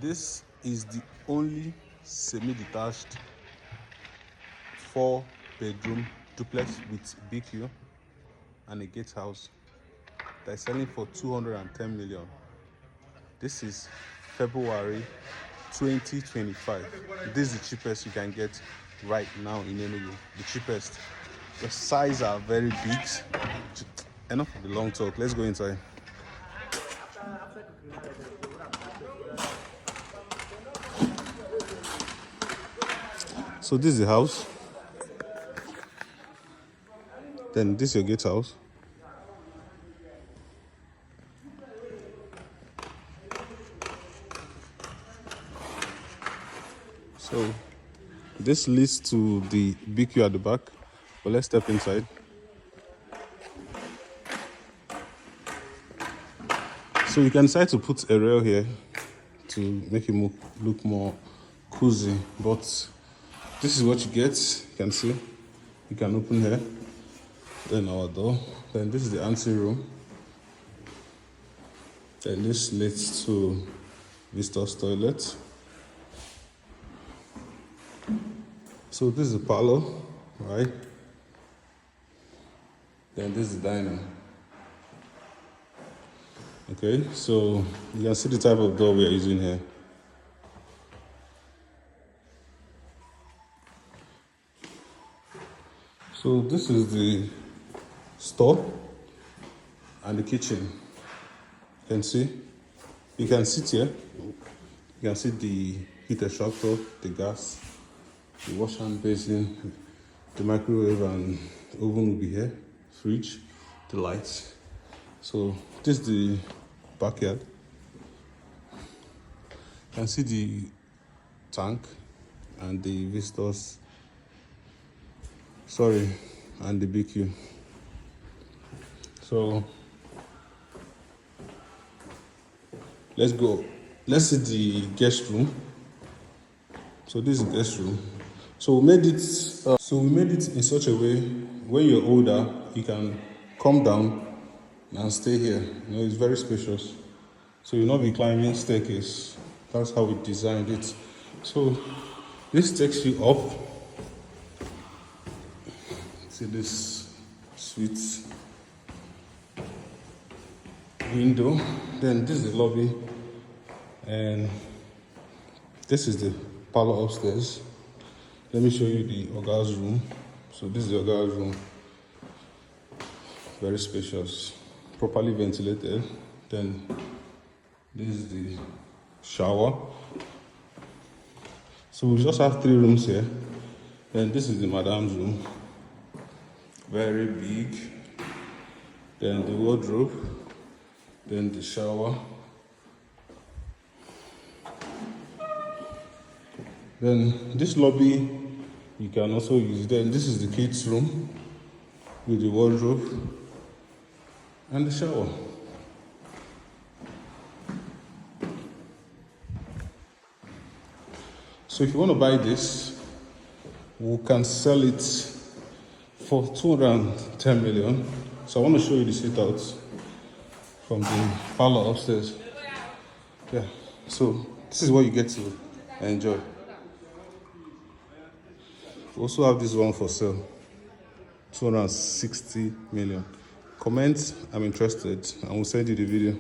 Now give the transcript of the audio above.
This is the only semi-detached 4-bedroom duplex with BQ and a gatehouse that is selling for 210 million. This is February 2025. This is the cheapest you can get right now in Enugu. The cheapest. The size are very big. Enough of the long talk. Let's go inside. So this is the house. Then this is your gatehouse. So this leads to the BQ at the back, but let's step inside. So you can decide to put a rail here to make it look more cozy, but this is what you get. You can see, you can open here, then our door, then this is the Ante room, then this leads to visitor's toilet. So this is the parlor, right? Then this is the dining. Okay, so you can see the type of door we are using here. So this is the store and the kitchen. You can see, you can sit here. You can see the heat extractor, the gas, the wash hand basin, the microwave and the oven will be here, fridge, the lights. So this is the backyard. You can see the tank and the visitors, and the BQ. So let's go. Let's see the guest room. So this is the guest room. So we made it in such a way when you're older, you can come down and stay here. You know, it's very spacious. So you'll not be climbing staircase. That's how we designed it. So this takes you up. See this sweet window. Then this is the lobby. And this is the parlor upstairs. Let me show you the Oga's room. So this is the Oga's room. Very spacious, properly ventilated. Then this is the shower. So we just have 3 rooms here. Then this is the madam's room. Very big. Then the wardrobe. Then the shower. Then this lobby you can also use. Then this is the kids' room with the wardrobe and the shower. So if you want to buy this, we can sell it for 210 million. So I want to show you the sit out from the parlor upstairs. Yeah, so this is what you get to enjoy. We also have this one for sale, 260 million. Comment, I'm interested, and we'll send you the video.